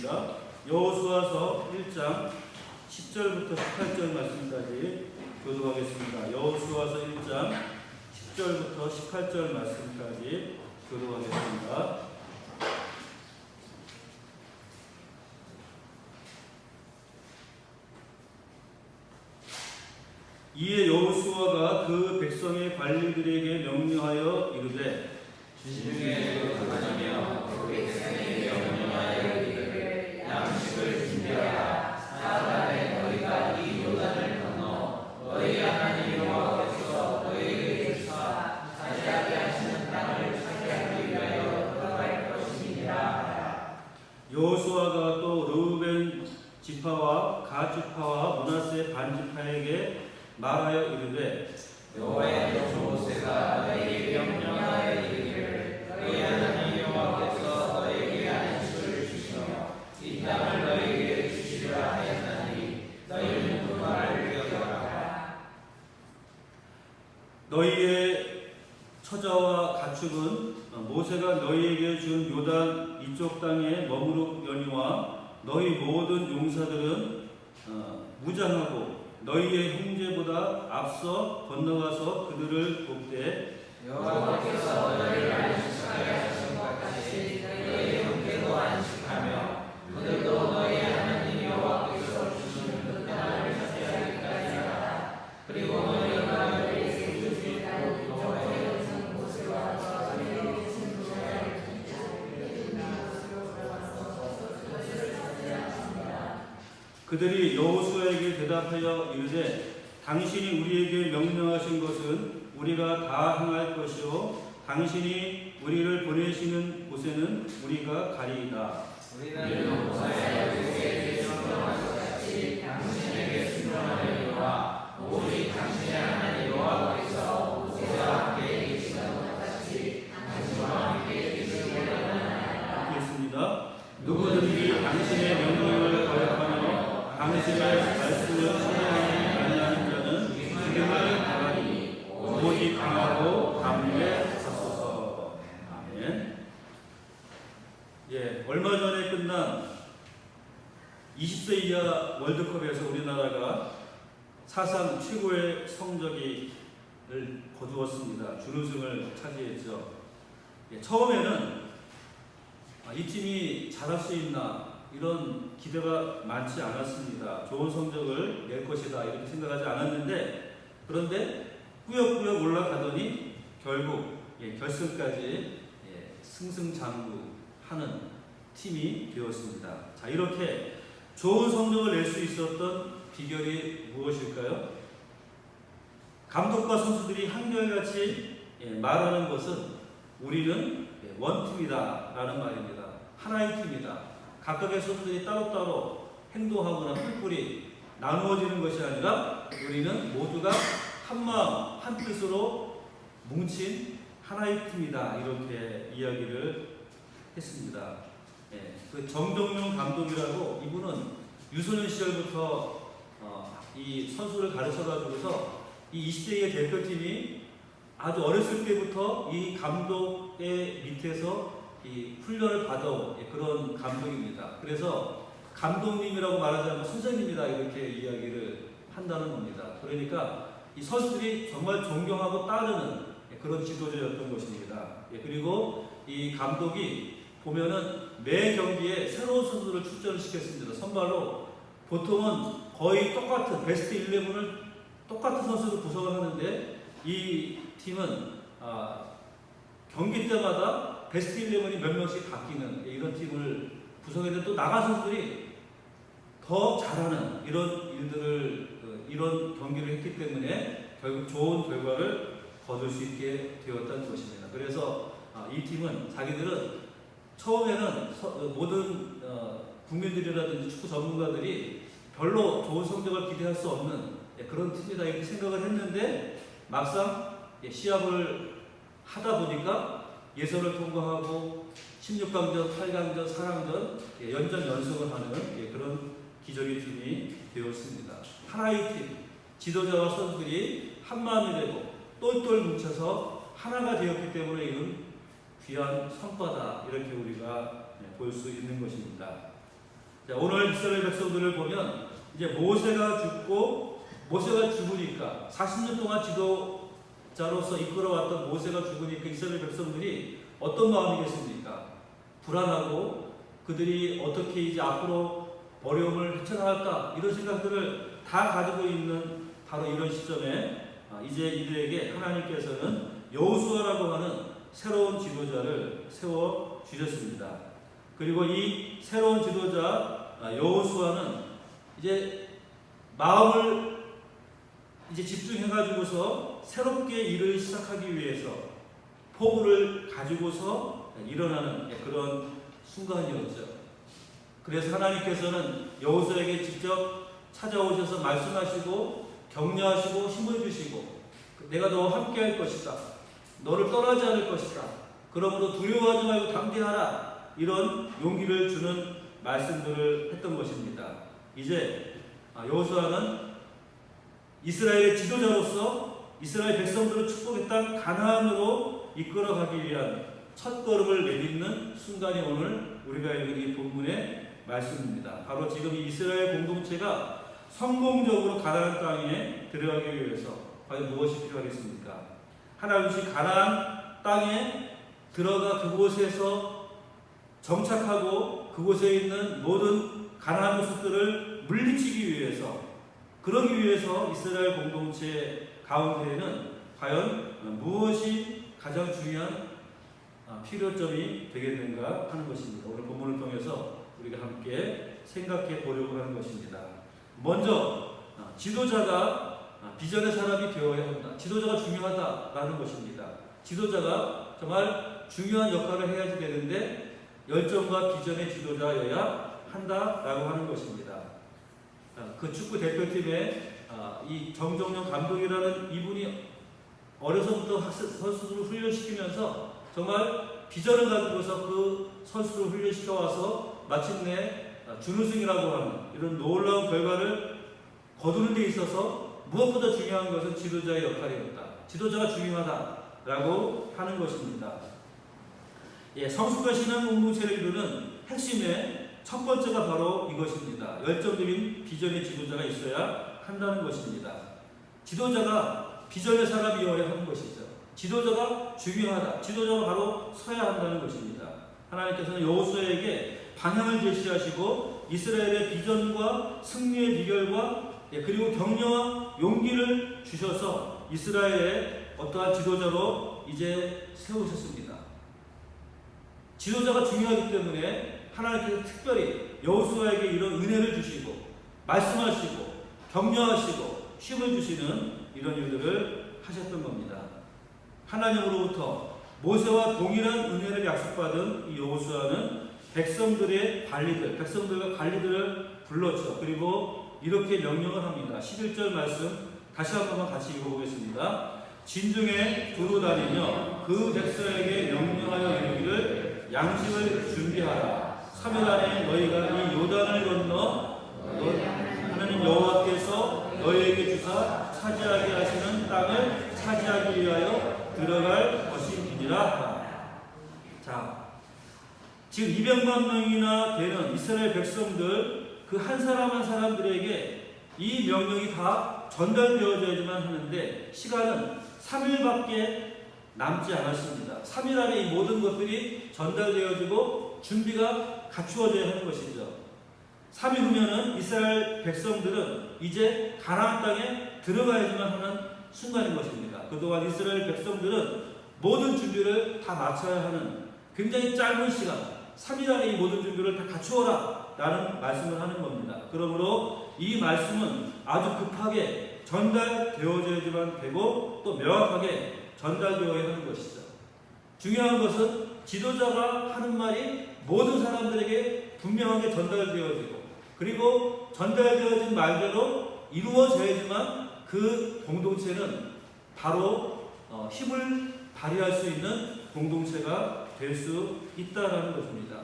보겠습니다. 여호수아서 1장 10절부터 18절 말씀까지 교독하겠습니다. 여호수아서 1장 10절부터 18절 말씀까지 교독하겠습니다. 이에 여호수아가 그 백성의 관리들에게 명령하여 이르되 주중에 거룩하며 그 백성에게 명령하여 이르기를 양식을 준비하라. 사흘간에 너희가 이 요단을 건너 너희 하나님 여호와께서 너희에게 주사 차지하게 하시는 땅을 차지하기 위하여 걸어갈 것임이니라. 여호수아가 또 르우벤 지파와 갓 지파와 므낫세 반 지파에게 말하여 이르되 여호와의 종 모세가 너희에게 명령하여 이르기를 너희 하나님 여호와께서 너희에게 안식을 주시며 이 땅을 너희에게 주시리라 하였나니 너희는 그 말을 기억하라. 너희의 처자와 가축은 모세가 너희에게 준 요단 이쪽 땅에 머무르려니와 너희 모든 용사들은 무장하고 너희의 형제보다 앞서 건너가서 그들을 돕되 여호와께서 너희를 안식하게 하신 것 같이 너희의 형제도 안식하며 그들도 너희 하나님 여호와께서 주시는 그 땅을 차지하기까지 하라. 그리고 너희가 너희에게 주신 여호와의 그들이 여호수아에게 대답하여 이르되 당신이 우리에게 명령하신 것은 우리가 다 행할 것이요 당신이 우리를 보내시는 곳에는 우리가 가리이다. 우리는 모세에게 순종한 것 같이 당신에게 순종하려니와 오직 당신의 하나님 여호와께서 모세와 함께 계시는 것 같이 당신과 함께 계시기를 원하나이다. 있습니다. 누구든지 당신의 명령을 거역하며 당신의 말씀을 신뢰하지 아니하는 자는 죽임을 당하니 오직 강하고 담대 하소서. 아멘. 예, 얼마 전에 끝난 20세 이하 월드컵에서 우리나라가 사상 최고의 성적을 거두었습니다. 준우승을 차지했죠. 예, 처음에는 이 팀이 잘할 수 있나 이런 기대가 많지 않았습니다. 좋은 성적을 낼 것이다 이렇게 생각하지 않았는데 그런데 꾸역꾸역 올라가더니 결국 결승까지 승승장구하는 팀이 되었습니다. 자, 이렇게 좋은 성적을 낼 수 있었던 비결이 무엇일까요? 감독과 선수들이 한결같이 말하는 것은 우리는 원팀이다 라는 말입니다. 하나의 팀이다. 각각의 선수들이 따로따로 행동하거나 뿔뿔이 나누어지는 것이 아니라 우리는 모두가 한마음 한뜻으로 뭉친 하나의 팀이다 이렇게 이야기를 했습니다. 그 정정용 감독이라고 이분은 유소년 시절부터 이 선수를 가르쳐가지고서 이 20대의 대표팀이 아주 어렸을 때부터 이 감독의 밑에서 이 훈련을 받아온 그런 감독입니다. 그래서 감독님이라고 말하지 않고 선생님이다 이렇게 이야기를 한다는 겁니다. 그러니까 이 선수들이 정말 존경하고 따르는 그런 지도자였던 것입니다. 그리고 이 감독이 보면은 매 경기에 새로운 선수를 출전을 시켰습니다. 선발로 보통은 거의 똑같은 베스트 11을 똑같은 선수를 구성을 하는데 이 팀은 경기 때마다 베스트 11이 몇 명씩 바뀌는 이런 팀을 구성했는데 또 나간 선수들이 더 잘하는 이런 일들을 이런 경기를 했기 때문에 결국 좋은 결과를 거둘 수 있게 되었다는 것입니다. 그래서 이 팀은 자기들은 처음에는 모든 국민들이라든지 축구 전문가들이 별로 좋은 성적을 기대할 수 없는 그런 팀이다 이렇게 생각을 했는데 막상 시합을 하다 보니까 예선을 통과하고 16강전, 8강전, 4강전 연전 연승을 하는 그런 기적의 팀이 되었습니다. 하나의 팀, 지도자와 선수들이 한마음이 되고 똘똘 뭉쳐서 하나가 되었기 때문에 이런 귀한 성과다 이렇게 우리가 볼 수 있는 것입니다. 자, 오늘 이스라엘 백성들을 보면 이제 모세가 죽으니까 40년 동안 지도자로서 이끌어왔던 모세가 죽으니까 이스라엘 백성들이 어떤 마음이겠습니까? 불안하고 그들이 어떻게 이제 앞으로 어려움을 헤쳐나갈까 이런 생각들을 다 가지고 있는 바로 이런 시점에 이제 이들에게 하나님께서는 여호수아라고 하는 새로운 지도자를 세워 주셨습니다. 그리고 이 새로운 지도자 여호수아는 이제 마음을 이제 집중해가지고서 새롭게 일을 시작하기 위해서 포부를 가지고서 일어나는 그런 순간이었죠. 그래서 하나님께서는 여호수아에게 직접 찾아오셔서 말씀하시고 격려하시고 힘을 주시고 내가 너와 함께 할 것이다. 너를 떠나지 않을 것이다. 그러므로 두려워하지 말고 담대하라. 이런 용기를 주는 말씀들을 했던 것입니다. 이제 여호수아는 이스라엘의 지도자로서 이스라엘 백성들을 축복의 땅 가나안으로 이끌어가기 위한 첫 걸음을 내딛는 순간이 오늘 우리가 읽은 이 본문의 말씀입니다. 바로 지금 이 이스라엘 공동체가 성공적으로 가나안 땅에 들어가기 위해서 과연 무엇이 필요하겠습니까? 하나님 주신 가나안 땅에 들어가 그곳에서 정착하고 그곳에 있는 모든 가나안 모습들을 물리치기 위해서 그러기 위해서 이스라엘 공동체 가운데에는 과연 무엇이 가장 중요한 필요점이 되겠는가 하는 것입니다. 오늘 본문을 통해서 우리가 함께 생각해 보려고 하는 것입니다. 먼저 지도자가 비전의 사람이 되어야 한다. 지도자가 중요하다라는 것입니다. 지도자가 정말 중요한 역할을 해야지 되는데 열정과 비전의 지도자여야 한다라고 하는 것입니다. 그 축구 대표팀의 이 정정용 감독이라는 이분이 어려서부터 선수들을 훈련시키면서 정말 비전을 가지고서 그 선수를 훈련시켜 와서 마침내 준우승이라고 하는 이런 놀라운 결과를 거두는 데 있어서 무엇보다 중요한 것은 지도자의 역할이었다. 지도자가 중요하다라고 하는 것입니다. 성숙한 신앙 공동체를 이루는 핵심의 첫 번째가 바로 이것입니다. 열정적인 비전의 지도자가 있어야 한다는 것입니다. 지도자가 비전의 사람이어야 하는 것이죠. 지도자가 중요하다. 지도자가 바로 서야 한다는 것입니다. 하나님께서는 여호수아에게 방향을 제시하시고 이스라엘의 비전과 승리의 비결과 그리고 격려와 용기를 주셔서 이스라엘의 어떠한 지도자로 이제 세우셨습니다. 지도자가 중요하기 때문에 하나님께서 특별히 여호수아에게 이런 은혜를 주시고 말씀하시고 격려하시고 힘을 주시는 이런 일들을 하셨던 겁니다. 하나님으로부터 모세와 동일한 은혜를 약속받은 이 여호수아는 백성들과 관리들을 불렀죠. 그리고 이렇게 명령을 합니다. 11절 말씀 다시 한 번만 같이 읽어보겠습니다. 진중에 두루 다니며 그 백성에게 명령하여 이르기를 양식을 준비하라. 3일 안에 너희가 이 요단을 건너 하나님 여호와께서 너희에게 주사 차지하게 하시는 땅을 차지하기 위하여 들어갈 것이니라. 자, 지금 200만 명이나 되는 이스라엘 백성들 그 한 사람 한 사람들에게 이 명령이 다 전달되어져야지만 하는데 시간은 3일밖에 남지 않았습니다. 3일 안에 이 모든 것들이 전달되어지고 준비가 갖추어져야 하는 것이죠. 3일 후면은 이스라엘 백성들은 이제 가나안 땅에 들어가야지만 하는 순간인 것입니다. 그동안 이스라엘 백성들은 모든 준비를 다 마쳐야 하는 굉장히 짧은 시간, 3일 안에 이 모든 준비를 다 갖추어라 라는 말씀을 하는 겁니다. 그러므로 이 말씀은 아주 급하게 전달되어져야지만 되고 또 명확하게 전달되어야 하는 것이죠. 중요한 것은 지도자가 하는 말이 모든 사람들에게 분명하게 전달되어지고 그리고 전달되어진 말대로 이루어져야지만 그 공동체는 바로 힘을 발휘할 수 있는 공동체가 될 수 있다라는 것입니다.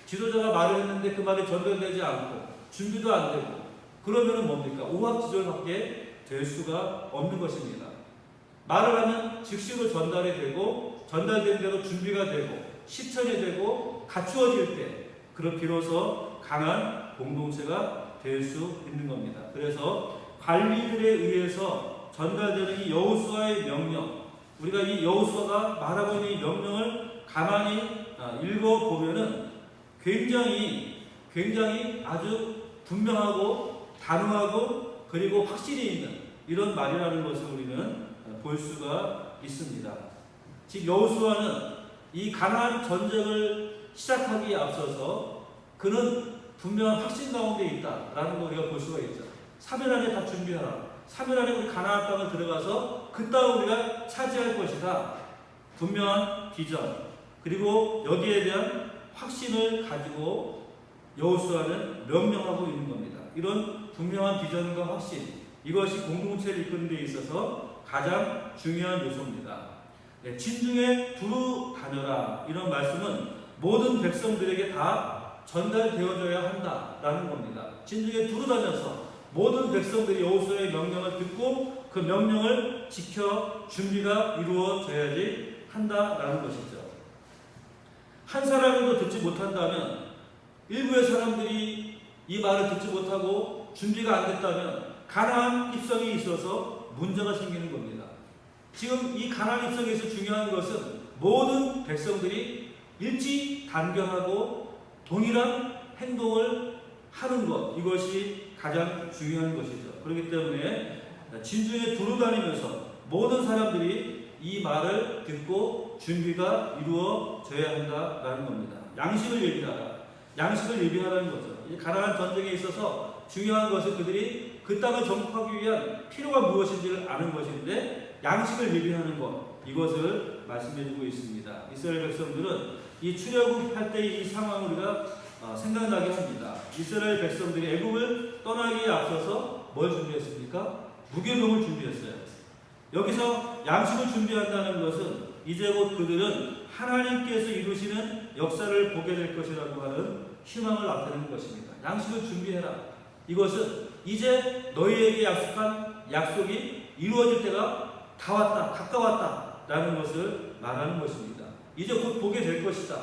지도자가 말을 했는데 그 말이 전달되지 않고 준비도 안 되고 그러면은 뭡니까? 오합지졸밖에 될 수가 없는 것입니다. 말을 하면 즉시로 전달이 되고 전달된 대로 준비가 되고 실천이 되고 갖추어질 때 그런 비로소 강한 공동체가 될 수 있는 겁니다. 그래서 관리들에 의해서 전달되는 이 여호수아의 명령, 우리가 이 여호수아가 말하고 있는 이 명령을 가만히 읽어보면은 굉장히 아주 분명하고 단호하고 그리고 확실히 있는 이런 말이라는 것을 우리는 볼 수가 있습니다. 즉 여호수아는 이 가나안 전쟁을 시작하기에 앞서서 그는 분명한 확신 가운데 있다라는 걸 우리가 볼 수가 있죠. 3일 안에 다 준비하라. 3일 안에 우리 가나안 땅을 들어가서 그 땅을 우리가 차지할 것이다. 분명한 비전 그리고 여기에 대한 확신을 가지고 여호수아는 명령하고 있는 겁니다. 이런 분명한 비전과 확신, 이것이 공동체를 이끄는 데 있어서 가장 중요한 요소입니다. 네, 진중에 두루 다녀라, 이런 말씀은 모든 백성들에게 다 전달되어져야 한다라는 겁니다. 진중에 두루 다녀서 모든 백성들이 여호수아의 명령을 듣고 그 명령을 지켜 준비가 이루어져야지 한다라는 것이죠. 한 사람도 듣지 못한다면, 일부의 사람들이 이 말을 듣지 못하고 준비가 안 됐다면 가나안 입성에 있어서 문제가 생기는 겁니다. 지금 이 가나안 입성에서 중요한 것은 모든 백성들이 일치단결하고 동일한 행동을 하는 것, 이것이 가장 중요한 것이죠. 그렇기 때문에 진중에 두루 다니면서 모든 사람들이 이 말을 듣고 준비가 이루어져야 한다라는 겁니다. 양식을 예비하라. 양식을 예비하라는 거죠. 이 가나안 전쟁에 있어서 중요한 것은 그들이 그 땅을 정복하기 위한 필요가 무엇인지를 아는 것인데, 양식을 예비하는 것, 이것을 말씀해주고 있습니다. 이스라엘 백성들은 이 출애굽할 때 이 상황을 우리가 생각나게 합니다. 이스라엘 백성들이 애굽을 떠나기에 앞서서 뭘 준비했습니까? 무교병을 준비했어요. 여기서 양식을 준비한다는 것은 이제 곧 그들은 하나님께서 이루시는 역사를 보게 될 것이라고 하는 희망을 나타내는 것입니다. 양식을 준비해라. 이것은 이제 너희에게 약속한 약속이 이루어질 때가 다 왔다, 가까웠다 라는 것을 말하는 것입니다. 이제 곧 보게 될 것이다.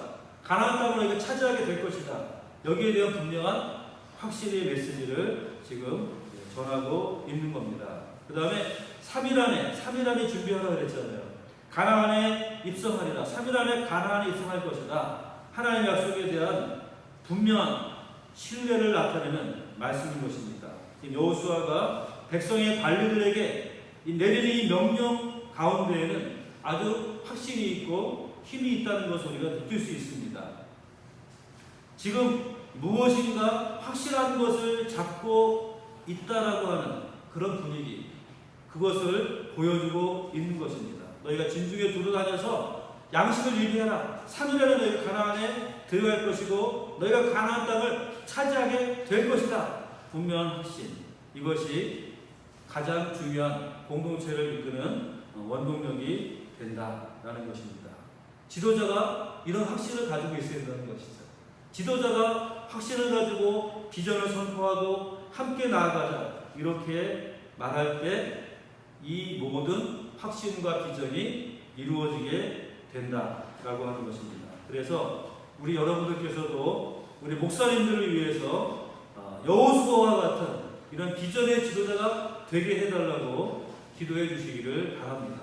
가나안 땅을 너희가 차지하게 될 것이다. 여기에 대한 분명한 확실히 메시지를 지금 전하고 있는 겁니다. 그 다음에 3일 안에 준비하라 그랬잖아요. 가나안에 입성하리라. 3일 안에 가나안에 입성할 것이다. 하나님의 약속에 대한 분명한 신뢰를 나타내는 말씀인 것입니다. 여호수아가 백성의 관리들에게 내리는 이 명령 가운데에는 아주 확신이 있고 힘이 있다는 것을 우리가 느낄 수 있습니다. 지금 무엇인가 확실한 것을 잡고 있다라고 하는 그런 분위기, 그것을 보여주고 있는 것입니다. 너희가 진중에 두루 다녀서 양식을 예비해라. 3일 안에 너희가 가나안에 들어갈 것이고 너희가 가나안 땅을 차지하게 될 것이다. 분명한 확신, 이것이 가장 중요한 공동체를 이끄는 원동력이 된다라는 것입니다. 지도자가 이런 확신을 가지고 있어야 된다는 것이죠. 지도자가 확신을 가지고 비전을 선포하고 함께 나아가자, 이렇게 말할 때 이 모든 확신과 비전이 이루어지게 된다라고 하는 것입니다. 그래서 우리 여러분들께서도 우리 목사님들을 위해서 여호수아와 같은 이런 비전의 지도자가 되게 해달라고 기도해 주시기를 바랍니다.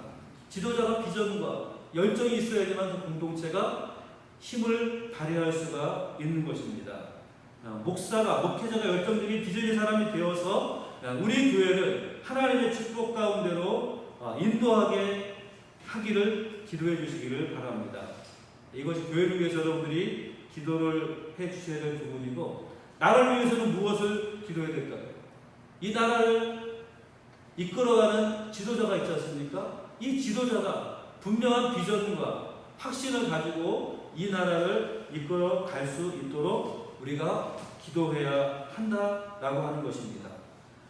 지도자가 비전과 열정이 있어야지만 그 공동체가 힘을 발휘할 수가 있는 것입니다. 목회자가 열정적인 비전의 사람이 되어서 우리 교회를 하나님의 축복 가운데로 인도하게 하기를 기도해 주시기를 바랍니다. 이것이 교회를 위해서 여러분들이 기도를 해 주셔야 될 부분이고, 나라를 위해서는 무엇을 기도해야 될까요? 이 나라를 이끌어가는 지도자가 있지 않습니까? 이 지도자가 분명한 비전과 확신을 가지고 이 나라를 이끌어 갈 수 있도록 우리가 기도해야 한다라고 하는 것입니다.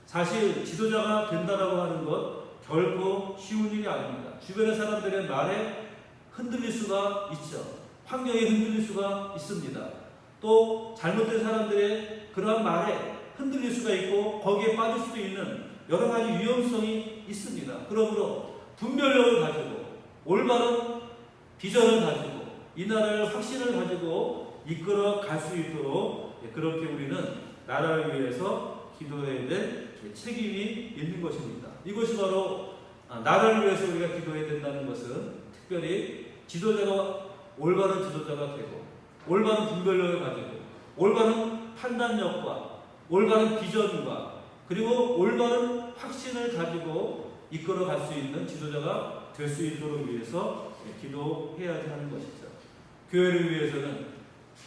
사실 지도자가 된다라고 하는 것 결코 쉬운 일이 아닙니다. 주변의 사람들의 말에 흔들릴 수가 있죠. 환경에 흔들릴 수가 있습니다. 또 잘못된 사람들의 그러한 말에 흔들릴 수가 있고 거기에 빠질 수도 있는 여러 가지 위험성이 있습니다. 그러므로 분별력을 가지고 올바른 비전을 가지고 이 나라를 확신을 가지고 이끌어 갈 수 있도록 그렇게 우리는 나라를 위해서 기도해야 될 책임이 있는 것입니다. 이것이 바로 나라를 위해서 우리가 기도해야 된다는 것은 특별히 지도자가 올바른 지도자가 되고 올바른 분별력을 가지고 올바른 판단력과 올바른 비전과 그리고 올바른 확신을 가지고 이끌어 갈 수 있는 지도자가 될 수 있도록 위해서 기도해야 하는 것이죠. 교회를 위해서는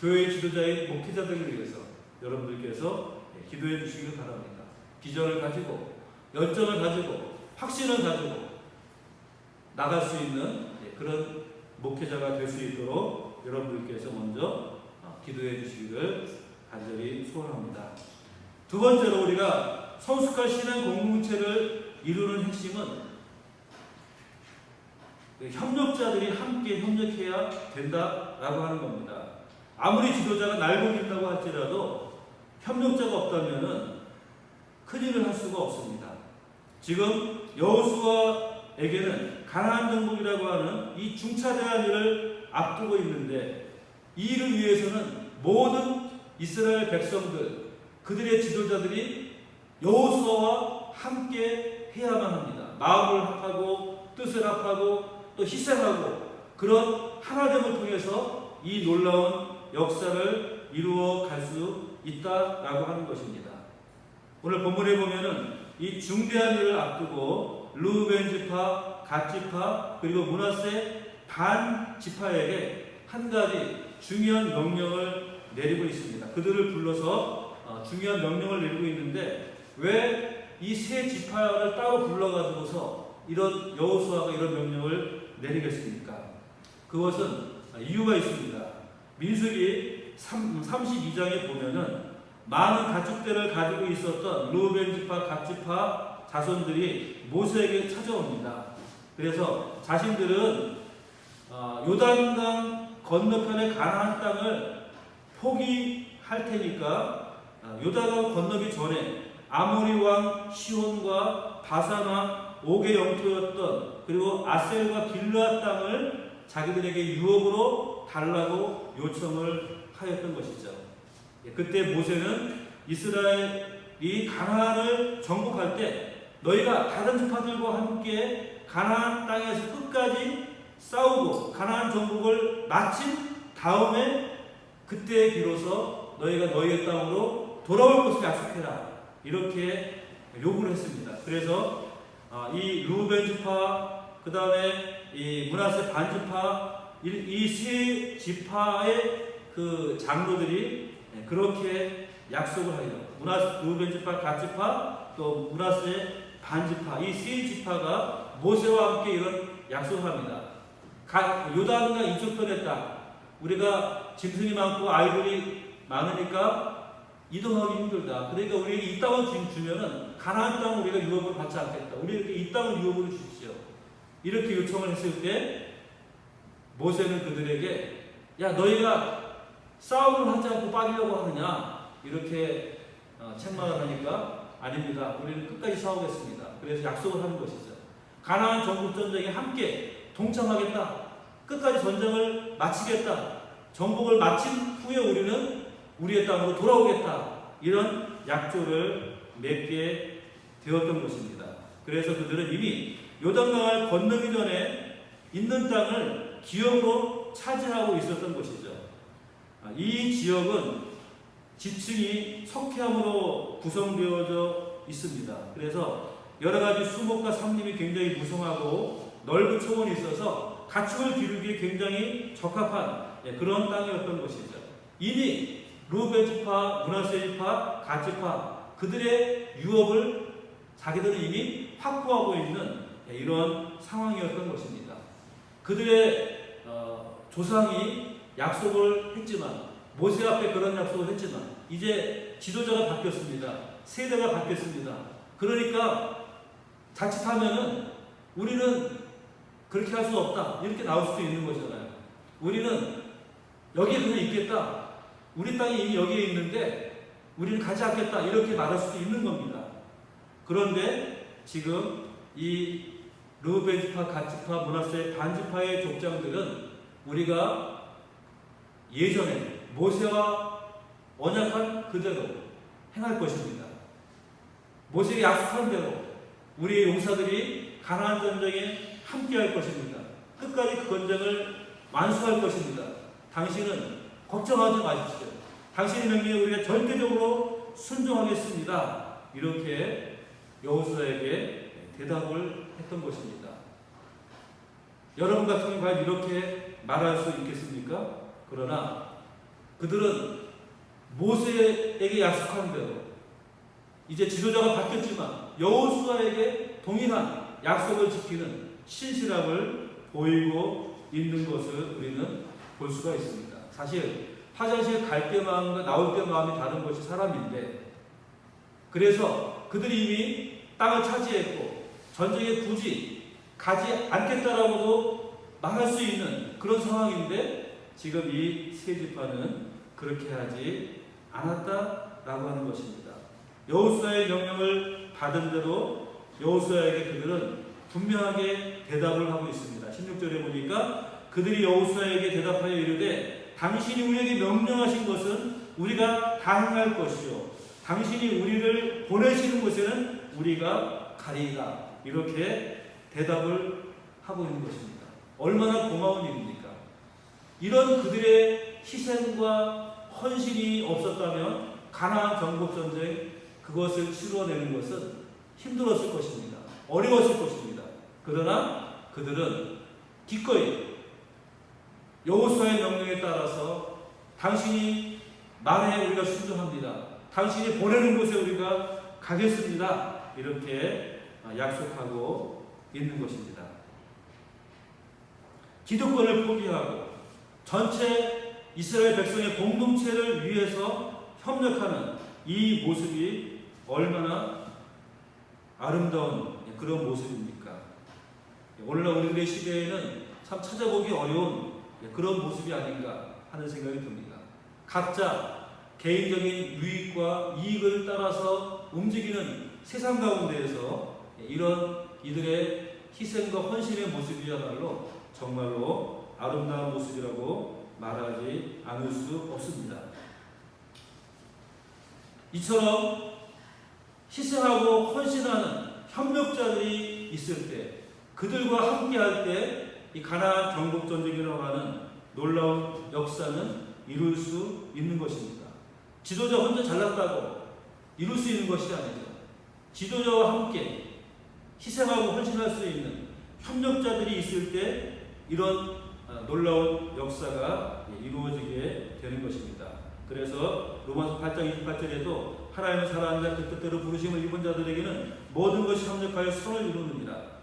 교회 지도자의 목회자들을 위해서 여러분들께서 기도해 주시기 바랍니다. 비전을 가지고 열정을 가지고 확신을 가지고 나갈 수 있는 그런 목회자가 될 수 있도록 여러분들께서 먼저 기도해 주시기를 간절히 소원합니다. 두 번째로 우리가 성숙한 신앙 공동체를 이루는 핵심은 협력자들이 함께 협력해야 된다라고 하는 겁니다. 아무리 지도자가 날고 있다고 할지라도 협력자가 없다면은 큰일을 할 수가 없습니다. 지금 여호수아에게는 가나안 정복이라고 하는 이 중차대한 일을 앞두고 있는데 이 일을 위해서는 모든 이스라엘 백성들 그들의 지도자들이 여호수아와 함께 해야만 합니다. 마음을 합하고 뜻을 합하고 또 희생하고 그런 하나됨을 통해서 이 놀라운 역사를 이루어 갈 수 있다라고 하는 것입니다. 오늘 본문에 보면은 이 중대한 일을 앞두고 르우벤 지파, 갓 지파 그리고 므낫세 반 지파에게 한 가지 중요한 명령을 내리고 있습니다. 그들을 불러서 중요한 명령을 내리고 있는데 왜 이 세 지파를 따로 불러가지고서 이런 여호수아가 이런 명령을 내리겠습니까? 그것은 이유가 있습니다. 민수기 32장에 보면은 많은 가축대를 가지고 있었던 르우벤 지파, 갓 지파 자손들이 모세에게 찾아옵니다. 그래서 자신들은 요단강 건너편의 가나안 땅을 포기할 테니까 요단강 건너기 전에 아모리 왕 시온과 바산 왕 옥의 영토였던 그리고 아셀과 길르앗 땅을 자기들에게 유업으로 달라고 요청을 하였던 것이죠. 그때 모세는 이스라엘이 가나안을 정복할 때 너희가 다른 지파들과 함께 가나안 땅에서 끝까지 싸우고 가나안 정복을 마친 다음에 그때 비로소 너희가 너희의 땅으로 돌아올 것을 약속해라 이렇게 요구를 했습니다. 그래서 이 르우벤 지파 그 다음에 이 므낫세 반 지파 이 세 지파의 그 장로들이 그렇게 약속을 하여 르우벤 지파, 갓 지파 또 므낫세 반 지파 이 세 지파가 모세와 함께 이런 약속을 합니다. 요단강 이쪽편의 땅 우리가 짐승이 많고 아이들이 많으니까 이동하기 힘들다. 그러니까 우리에게 이 땅을 주면은 가나안 땅 우리가 유업을 받지 않겠다. 우리에게 이 땅을 유업으로 주십시오. 이렇게 요청을 했을 때 모세는 그들에게 야 너희가 싸움을 하지 않고 빠지려고 하느냐 이렇게 책망을 하니까 아닙니다. 우리는 끝까지 싸우겠습니다. 그래서 약속을 하는 것이죠. 가나안 정복 전쟁에 함께 동참하겠다. 끝까지 전쟁을 마치겠다. 정복을 마친 후에 우리는 우리의 땅으로 돌아오겠다. 이런 약조를 맺게 되었던 것입니다. 그래서 그들은 이미 요단강을 건너기 전에 있는 땅을 기업으로 차지하고 있었던 것이죠. 이 지역은 지층이 석회암으로 구성되어져 있습니다. 그래서 여러 가지 수목과 산림이 굉장히 무성하고 넓은 초원이 있어서 가축을 기르기에 굉장히 적합한 그런 땅이었던 것이죠. 이미 르우벤 지파, 므낫세 지파, 갓 지파 그들의 유업을 자기들은 이미 확보하고 있는 이런 상황이었던 것입니다. 그들의 조상이 약속을 했지만 모세 앞에 그런 약속을 했지만 이제 지도자가 바뀌었습니다. 세대가 바뀌었습니다. 그러니까 자칫하면은 우리는 그렇게 할 수 없다 이렇게 나올 수도 있는 거잖아요. 우리는 여기에 그냥 있겠다. 우리 땅이 이미 여기에 있는데 우리는 가지 않겠다 이렇게 말할 수도 있는 겁니다. 그런데 지금 이 르우벤 지파, 갓 지파, 므낫세 반 지파의 족장들은 우리가 예전에 모세와 언약한 그대로 행할 것입니다. 모세가 약속한 대로 우리의 용사들이 가나안 전쟁에 함께할 것입니다. 끝까지 그 전쟁을 완수할 것입니다. 당신은 걱정하지 마십시오. 당신의 명령에 우리가 절대적으로 순종하겠습니다. 이렇게 여호수아에게 대답을 했던 것입니다. 여러분 같으면 과연 이렇게 말할 수 있겠습니까? 그러나 그들은 모세에게 약속한 대로 이제 지도자가 바뀌었지만 여호수아에게 동일한 약속을 지키는 신실함을 보이고 있는 것을 우리는 볼 수가 있습니다. 사실 화장실 갈 때 마음과 나올 때 마음이 다른 것이 사람인데, 그래서 그들이 이미 땅을 차지했고 전쟁에 굳이 가지 않겠다라고도 말할 수 있는 그런 상황인데, 지금 이 세 지파는 그렇게 하지 않았다라고 하는 것입니다. 여호수아의 명령을 받은 대로 여호수아에게 그들은 분명하게 대답을 하고 있습니다. 16절에 보니까 그들이 여호수아에게 대답하여 이르되 당신이 우리에게 명령하신 것은 우리가 다 행할 것이요 당신이 우리를 보내시는 곳에는 우리가 가리이다. 이렇게 대답을 하고 있는 것입니다. 얼마나 고마운 일입니까? 이런 그들의 희생과 헌신이 없었다면 가나안 정복 전쟁 그것을 치루어내는 것은 힘들었을 것입니다. 어려웠을 것입니다. 그러나 그들은 기꺼이 여호수아의 명령에 따라서 당신이 말해 우리가 순종합니다. 당신이 보내는 곳에 우리가 가겠습니다. 이렇게 약속하고 있는 것입니다. 기득권을 포기하고 전체 이스라엘 백성의 공동체를 위해서 협력하는 이 모습이 얼마나 아름다운 그런 모습입니까? 오늘날 우리들의 시대에는 참 찾아보기 어려운 그런 모습이 아닌가 하는 생각이 듭니다. 각자 개인적인 유익과 이익을 따라서 움직이는 세상 가운데에서 이런 이들의 희생과 헌신의 모습이야말로 정말로 아름다운 모습이라고 말하지 않을 수 없습니다. 이처럼 희생하고 헌신하는 협력자들이 있을 때, 그들과 함께할 때 이 가나안 정복 전쟁이라고 하는 놀라운 역사는 이룰 수 있는 것입니다. 지도자 혼자 잘났다고 이룰 수 있는 것이 아니죠. 지도자와 함께 희생하고 헌신할 수 있는 협력자들이 있을 때 이런 놀라운 역사가 이루어지게 되는 것입니다. 그래서 로마서 8장 28절에도 하나님은 사랑하는 자 그 뜻대로 부르심을 입은 자들에게는 모든 것이 협력하여 선을 이루느니라.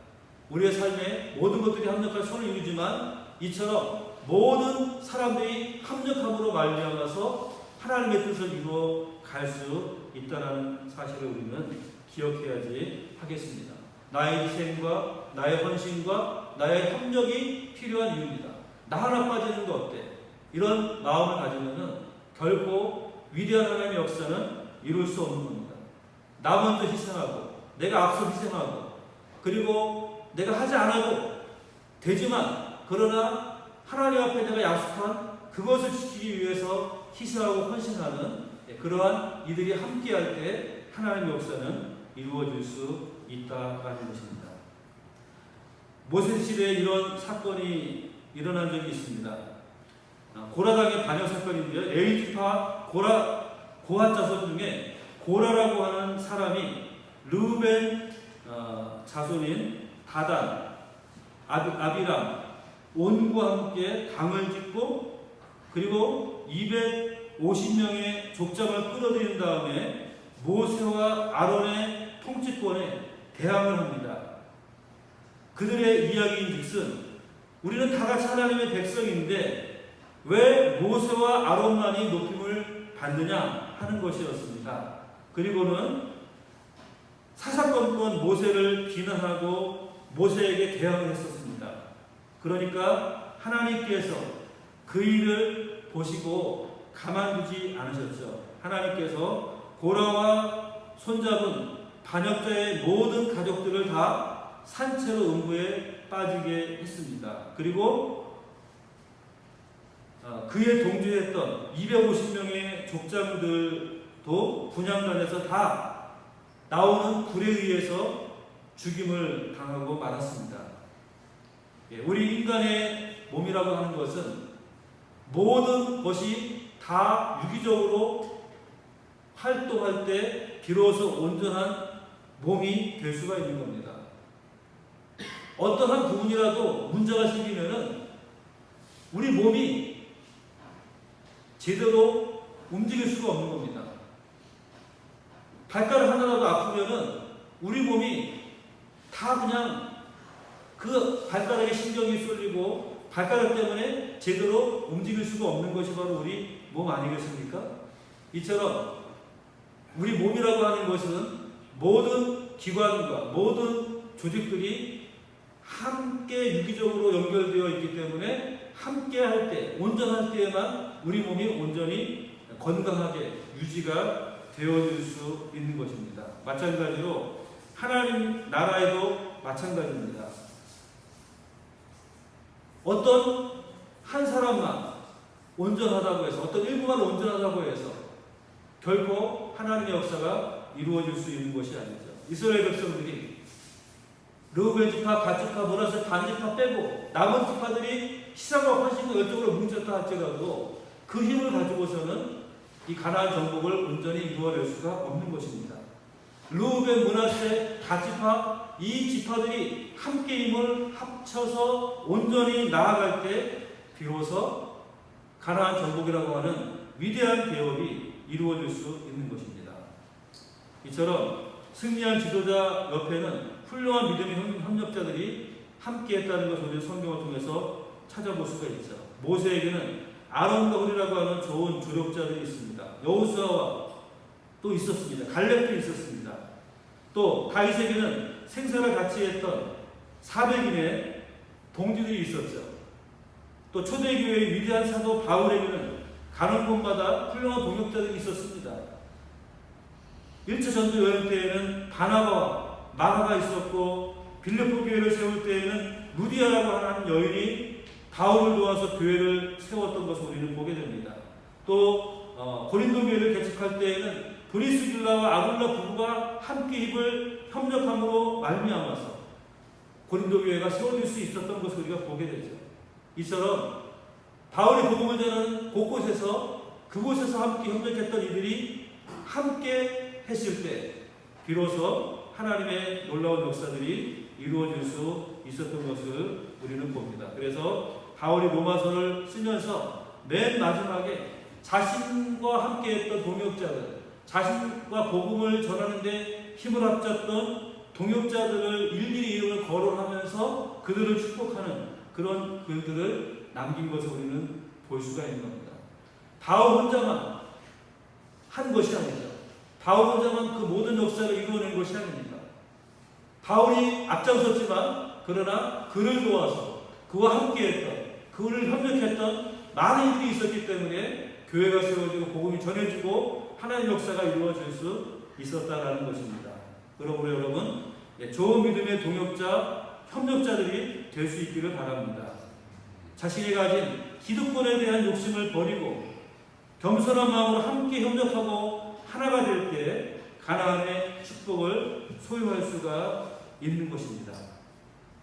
우리의 삶에 모든 것들이 협력하여 선을 이루지만 이처럼 모든 사람들이 협력함으로 말미암아서 하나님의 뜻을 이루어 갈 수 있다는 사실을 우리는 기억해야지 하겠습니다. 나의 희생과 나의 헌신과 나의 협력이 필요한 이유입니다. 나 하나 빠지는 거 어때? 이런 마음을 가지면은 결코 위대한 하나님의 역사는 이룰 수 없는 겁니다. 나 먼저 희생하고 내가 앞서 희생하고 그리고 내가 하지 않아도 되지만 그러나 하나님 앞에 내가 약속한 그것을 지키기 위해서 희생하고 헌신하는 그러한 이들이 함께할 때 하나님의 역사는 이루어질 수 있다는 것입니다. 모세 시대에 이런 사건이 일어난 적이 있습니다. 고라당의 반역 사건인데요. 레위지파 고핫 자손 중에 고라라고 하는 사람이 르우벤 자손인 다단, 아비람, 온과 함께 당을 짓고 그리고 250명의 족장을 끌어들인 다음에 모세와 아론의 통치권에 대항을 합니다. 그들의 이야기인즉슨 우리는 다 같이 하나님의 백성인데 왜 모세와 아론만이 높임을 받느냐 하는 것이었습니다. 그리고는 사사건건 모세를 비난하고 모세에게 대항을 했었습니다. 그러니까 하나님께서 그 일을 보시고 가만두지 않으셨죠. 하나님께서 고라와 손잡은 반역자의 모든 가족들을 다 산채로 음부에 빠지게 했습니다. 그리고 그에 동조했던 250명의 족장들도 분향단에서 다 나오는 불에 의해서 죽임을 당하고 말았습니다. 우리 인간의 몸이라고 하는 것은 모든 것이 다 유기적으로 활동할 때 비로소 온전한 몸이 될 수가 있는 겁니다. 어떤 한 부분이라도 문제가 생기면은 우리 몸이 제대로 움직일 수가 없는 겁니다. 발가락 하나라도 아프면은 우리 몸이 다 그냥 그 발가락에 신경이 쏠리고 발가락 때문에 제대로 움직일 수가 없는 것이 바로 우리 몸 아니겠습니까? 이처럼 우리 몸이라고 하는 것은 모든 기관과 모든 조직들이 함께 유기적으로 연결되어 있기 때문에 함께 할 때, 온전할 때에만 우리 몸이 온전히 건강하게 유지가 되어질 수 있는 것입니다. 마찬가지로 하나님 나라에도 마찬가지입니다. 어떤 한 사람만 온전하다고 해서, 어떤 일부만 온전하다고 해서 결코 하나님의 역사가 이루어질 수 있는 것이 아니죠. 이스라엘 백성들이 르우벤 지파, 갓 지파, 므낫세 반 지파 빼고 남은 지파들이 시상과 환신과 열정으로 뭉쳤다 할지라도 그 힘을 가지고서는 이 가나안 정복을 온전히 이루어낼 수가 없는 것입니다. 르우벤, 므낫세, 갓 지파, 이 지파들이 함께 힘을 합쳐서 온전히 나아갈 때 비로소 가나안 정복이라고 하는 위대한 개혁이 이루어질 수 있는 것입니다. 이처럼 승리한 지도자 옆에는 훌륭한 믿음의 협력자들이 함께 했다는 것을 우리 성경을 통해서 찾아볼 수가 있죠. 모세에게는 아론과 훌이라고 하는 좋은 조력자들이 있습니다. 여호수아와 또 있었습니다. 갈렙도 있었습니다. 또 다윗에게는 생사를 같이 했던 400인의 동지들이 있었죠. 또 초대교회의 위대한 사도 바울에게는 가는 곳마다 훌륭한 동역자들이 있었습니다. 1차 전도 여행 때에는 바나바와 마가가 있었고, 빌립보 교회를 세울 때에는 루디아라고 하는 여인이 바울을 도와서 교회를 세웠던 것을 우리는 보게 됩니다. 또 고린도 교회를 개척할 때에는 브리스길라와 아굴라 부부가 함께 힘을 협력함으로 말미암아서 고린도 교회가 세워질 수 있었던 것을 우리가 보게 되죠. 이처럼 바울이 복음을 전하는 곳곳에서 그곳에서 함께 협력했던 이들이 함께 했을 때 비로소 하나님의 놀라운 역사들이 이루어질 수 있었던 것을 우리는 봅니다. 그래서 바울이 로마서를 쓰면서 맨 마지막에 자신과 함께했던 동역자들, 자신과 복음을 전하는데 힘을 합쳤던 동역자들을 일일이 이름을 거론하면서 그들을 축복하는 그런 글들을 남긴 것을 우리는 볼 수가 있는 겁니다. 바울 혼자만 한 것이 아니죠. 바울 혼자만 그 모든 역사를 이루어낸 것이 아닙니다. 바울이 앞장섰지만 그러나 그를 도와서 그와 함께했던, 그를 협력했던 많은 일이 있었기 때문에 교회가 세워지고 복음이 전해지고 하나님의 역사가 이루어질 수 있었다라는 것입니다. 그러므로 여러분, 좋은 믿음의 동역자, 협력자들이 될 수 있기를 바랍니다. 자신이 가진 기득권에 대한 욕심을 버리고 겸손한 마음으로 함께 협력하고 하나가 될 때 가나안의 축복을 소유할 수가 있는 것입니다.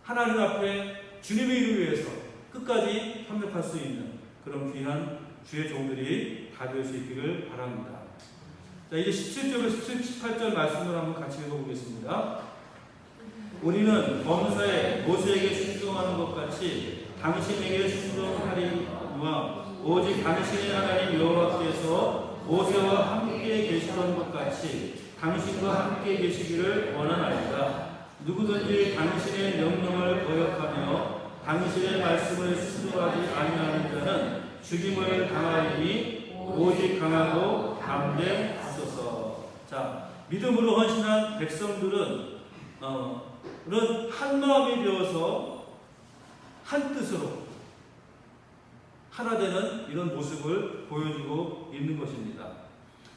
하나님 앞에 주님의 일을 위해서 끝까지 협력할 수 있는 그런 귀한 주의 종들이 다 될 수 있기를 바랍니다. 자, 이제 17절에서 18절 말씀을 한번 같이 읽어보겠습니다. 우리는 범사에 모세에게 순종하는 것 같이 당신에게 순종하리니와 오직 당신의 하나님 여호와께서 모세와 함께 계시던 것 같이 당신과 함께 계시기를 원하나이다. 누구든지 당신의 명령을 거역하며 당신의 말씀을 순종하지 아니하는 자는 죽임을 당하리니 오직 강하고 담대하소서. 자, 믿음으로 헌신한 백성들은 한 마음이 되어서 한 뜻으로 하나 되는 이런 모습을 보여주고 있는 것입니다.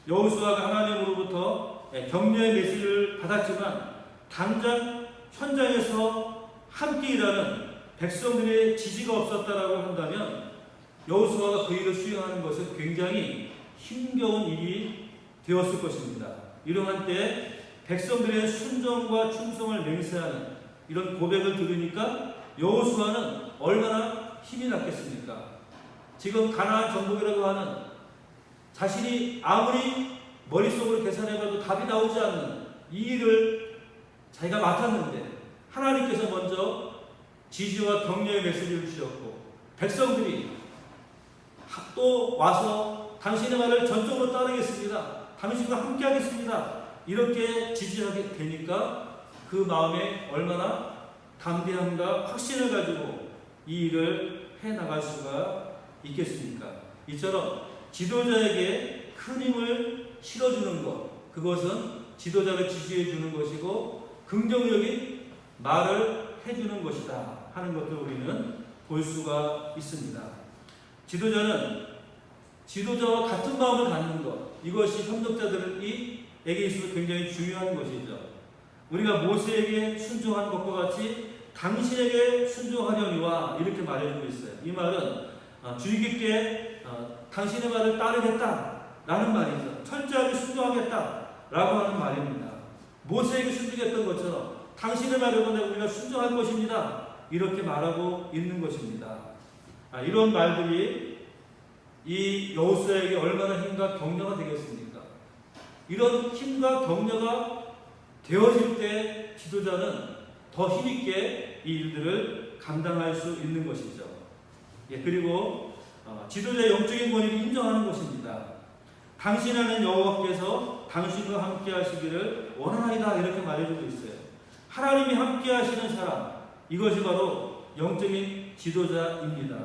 여호수아가 하나님으로부터 격려의 메시지를 받았지만 당장 현장에서 함께 일하는 백성들의 지지가 없었다라고 한다면 여호수아가 그 일을 수행하는 것은 굉장히 힘겨운 일이 되었을 것입니다. 이러한 때 백성들의 순종과 충성을 맹세하는 이런 고백을 들으니까 여호수아는 얼마나 힘이 났겠습니까? 지금 가나안 정복이라고 하는 자신이 아무리 머릿속으로 계산해봐도 답이 나오지 않는 이 일을 자기가 맡았는데 하나님께서 먼저 지지와 격려의 메시지를 주셨고 백성들이 또 와서 당신의 말을 전적으로 따르겠습니다. 당신과 함께 하겠습니다. 이렇게 지지하게 되니까 그 마음에 얼마나 담대함과 확신을 가지고 이 일을 해나갈 수가 있겠습니까? 이처럼 지도자에게 큰 힘을 실어주는 것, 그것은 지도자를 지지해 주는 것이고 긍정적인 말을 해주는 것이다 하는 것을 우리는 볼 수가 있습니다. 지도자는 지도자와 같은 마음을 갖는 것, 이것이 협력자들에게 있어서 굉장히 중요한 것이죠. 우리가 모세에게 순종한 것과 같이 당신에게 순종하려니와 이렇게 말해주고 있어요. 이 말은 주의 깊게 당신의 말을 따르겠다라는 말이죠. 철저하게 순종하겠다라고 하는 말입니다. 모세에게 순종했던 것처럼 당신의 말을 우리가 순종할 것입니다. 이렇게 말하고 있는 것입니다. 이런 말들이 이 여호수아에게 얼마나 힘과 격려가 되겠습니까? 이런 힘과 격려가 되어질 때 지도자는 더 힘있게 이 일들을 감당할 수 있는 것이죠. 그리고 지도자의 영적인 권위를 인정하는 것입니다. 당신 안에 여호와께서 당신과 함께 하시기를 원하나이다 이렇게 말해주고 있어요. 하나님이 함께 하시는 사람, 이것이 바로 영적인 지도자입니다.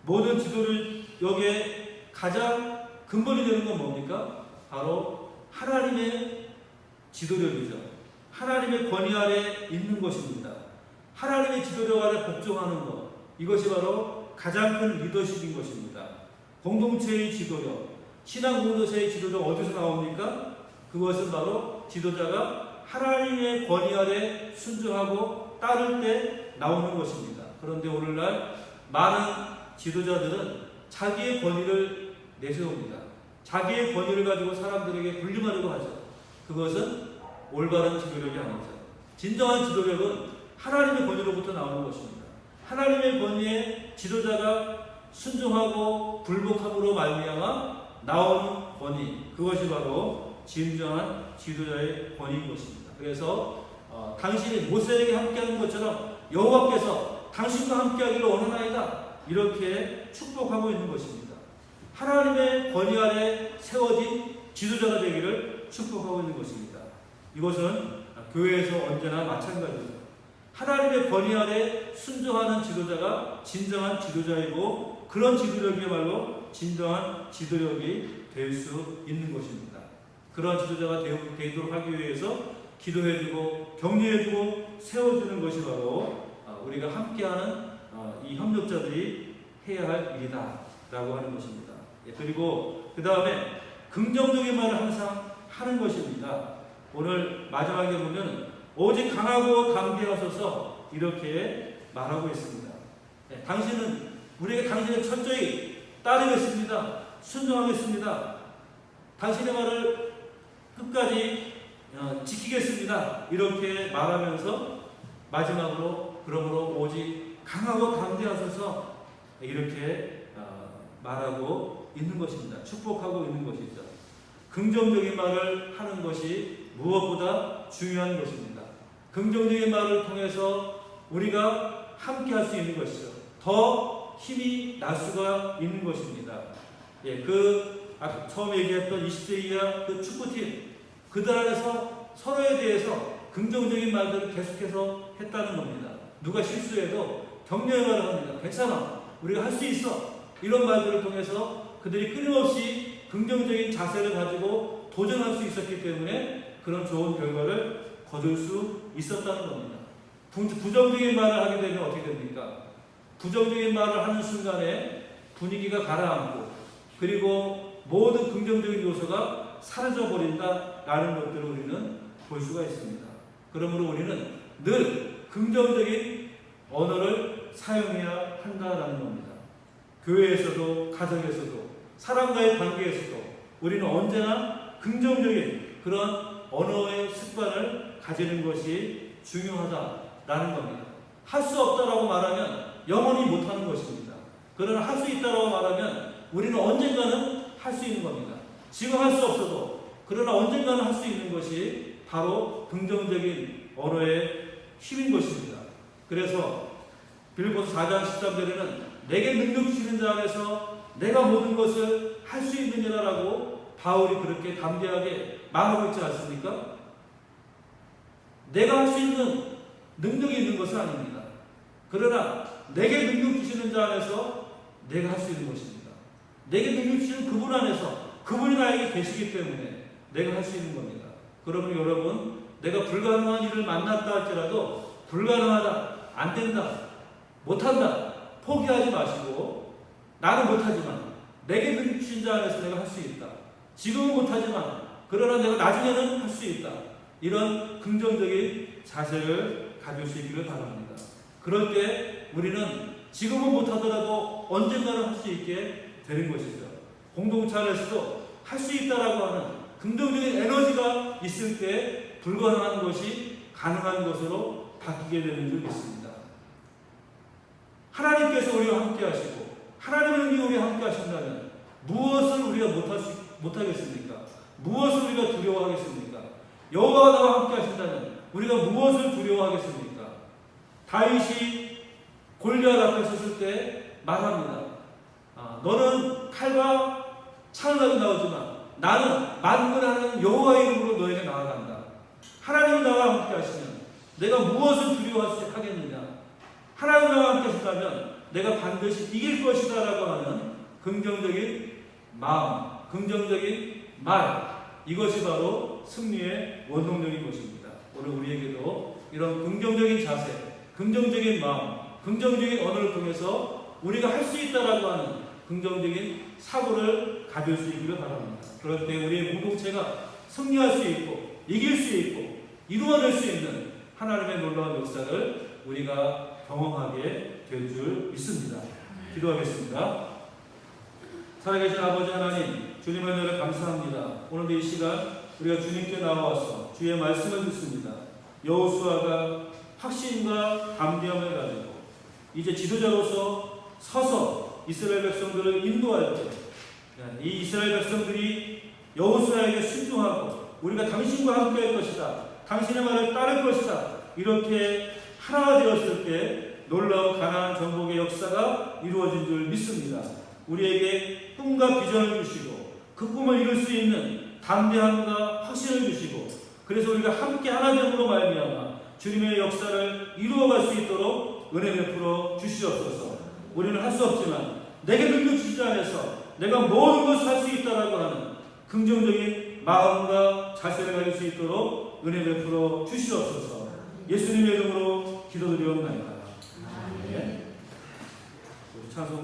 모든 지도를 여기에 가장 근본이 되는 건 뭡니까? 바로 하나님의 지도력이죠. 하나님의 권위 아래 있는 것입니다. 하나님의 지도력 아래 복종하는 것, 이것이 바로 가장 큰 리더십인 것입니다. 공동체의 지도력, 신앙 공동체의 지도력 어디서 나옵니까? 그것은 바로 지도자가 하나님의 권위 아래 순종하고 따를 때 나오는 것입니다. 그런데 오늘날 많은 지도자들은 자기의 권위를 내세웁니다. 자기의 권위를 가지고 사람들에게 불림하려고 하죠. 그것은 올바른 지도력이 아니죠. 진정한 지도력은 하나님의 권위로부터 나오는 것입니다. 하나님의 권위에 지도자가 순종하고 불복함으로 말미암아 나오는 권위, 그것이 바로 진정한 지도자의 권위인 것입니다. 그래서 당신이 모세에게 함께하는 것처럼 여호와께서 당신과 함께하기를 원하나이다 이렇게 축복하고 있는 것입니다. 하나님의 권위 아래 세워진 지도자가 되기를 축복하고 있는 것입니다. 이것은 교회에서 언제나 마찬가지죠. 하나님의 권위 아래 순종하는 지도자가 진정한 지도자이고 그런 지도력이야말로 진정한 지도력이 될 수 있는 것입니다. 그런 지도자가 되도록 하기 위해서 기도해주고 격려해주고 세워주는 것이 바로 우리가 함께하는 이 협력자들이 해야 할 일이다 라고 하는 것입니다. 그리고 그 다음에 긍정적인 말을 항상 하는 것입니다. 오늘 마지막에 보면 오직 강하고 담대하소서 이렇게 말하고 있습니다. 당신은 우리에게 당신을 철저히 따르겠습니다. 순종하겠습니다. 당신의 말을 끝까지 지키겠습니다. 이렇게 말하면서 마지막으로 그러므로 오직 강하고 담대하소서 이렇게 말하고 있는 것입니다. 축복하고 있는 것이죠. 긍정적인 말을 하는 것이 무엇보다 중요한 것입니다. 긍정적인 말을 통해서 우리가 함께 할 수 있는 것이죠. 더 힘이 날 수가 있는 것입니다. 처음 얘기했던 20세 이하 그 축구팀, 그들 안에서 서로에 대해서 긍정적인 말들을 계속해서 했다는 겁니다. 누가 실수해도 격려의 말을 합니다. 괜찮아, 우리가 할 수 있어. 이런 말들을 통해서 그들이 끊임없이 긍정적인 자세를 가지고 도전할 수 있었기 때문에 그런 좋은 결과를 거둘 수 있었다는 겁니다. 부정적인 말을 하게 되면 어떻게 됩니까? 부정적인 말을 하는 순간에 분위기가 가라앉고 그리고 모든 긍정적인 요소가 사라져버린다라는 것들을 우리는 볼 수가 있습니다. 그러므로 우리는 늘 긍정적인 언어를 사용해야 한다라는 겁니다. 교회에서도 가정에서도 사람과의 관계에서도 우리는 언제나 긍정적인 그런 언어의 습관을 가지는 것이 중요하다라는 겁니다. 할 수 없다라고 말하면 영원히 못하는 것입니다. 그러나 할 수 있다라고 말하면 우리는 언젠가는 할 수 있는 겁니다. 지금 할 수 없어도 그러나 언젠가는 할 수 있는 것이 바로 긍정적인 언어의 힘인 것입니다. 그래서 빌립보서 4장 13절에는 내게 능력 주시는 자 안에서 내가 모든 것을 할 수 있느니라라고 바울이 그렇게 담대하게 말하고 있지 않습니까? 내가 할 수 있는 능력이 있는 것은 아닙니다. 그러나 내게 능력 주시는 자 안에서 내가 할 수 있는 것입니다. 내게 능력 주시는 그분 안에서 그분이 나에게 계시기 때문에 내가 할 수 있는 겁니다. 그러면 여러분, 내가 불가능한 일을 만났다 할지라도 불가능하다, 안 된다, 못한다 포기하지 마시고, 나는 못하지만 내게 능력 주신 자 안에서 내가 할 수 있다. 지금은 못하지만 그러나 내가 나중에는 할 수 있다. 이런 긍정적인 자세를 가질 수 있기를 바랍니다. 그럴 때 우리는 지금은 못하더라도 언젠가는 할 수 있게 되는 것이죠. 공동체 안에서도 할 수 있다라고 하는 긍정적인 에너지가 있을 때 불가능한 것이 가능한 것으로 바뀌게 되는 줄 믿습니다. 하나님께서 우리와 함께 하시고 하나님의 능력이 우리와 함께 하신다면 무엇을 우리가 못하겠습니까? 무엇을 우리가 두려워하겠습니까? 여호와가 나와 함께 하신다면 우리가 무엇을 두려워하겠습니까? 다윗이 골리앗 앞에 섰을 때 말합니다. 너는 칼과 창을 가지고 나오지만 나는 만군하는 여호와의 이름으로 너에게 나아간다. 하나님이 나와 함께 하시면 내가 무엇을 두려워하겠느냐? 하나님 나와 함께 하신다면 내가 반드시 이길 것이다 라고 하는 긍정적인 마음, 긍정적인 말, 이것이 바로 승리의 원동력인 것입니다. 오늘 우리에게도 이런 긍정적인 자세, 긍정적인 마음, 긍정적인 언어를 통해서 우리가 할 수 있다라고 하는 긍정적인 사고를 가질 수 있기를 바랍니다. 그럴 때 우리의 공동체가 승리할 수 있고 이길 수 있고 이루어낼 수 있는 하나님의 놀라운 역사를 우리가 경험하게 될 줄 믿습니다. 기도하겠습니다. 살아계신 아버지 하나님, 주님의 은혜를 감사합니다. 오늘도 이 시간 우리가 주님께 나와서 주의 말씀을 듣습니다. 여호수아가 확신과 담대함을 가지고 이제 지도자로서 서서 이스라엘 백성들을 인도할 때 이 이스라엘 백성들이 여호수아에게 순종하고 우리가 당신과 함께 할 것이다, 당신의 말을 따를 것이다, 이렇게 하나가 되었을 때 놀라운 가나안 정복의 역사가 이루어진 줄 믿습니다. 우리에게 꿈과 비전을 주시고 그 꿈을 이룰 수 있는 담대함과 확신을 주시고, 그래서 우리가 함께 하나됨으로 말미암아 주님의 역사를 이루어갈 수 있도록 은혜 베풀어 주시옵소서. 우리는 할 수 없지만 내게 능력 주시지 않아서 내가 모든 것을 할 수 있다라고 하는 긍정적인 마음과 자세를 가질 수 있도록 은혜 베풀어 주시옵소서. 예수님의 이름으로 기도드리옵나이다. 아멘. 찬송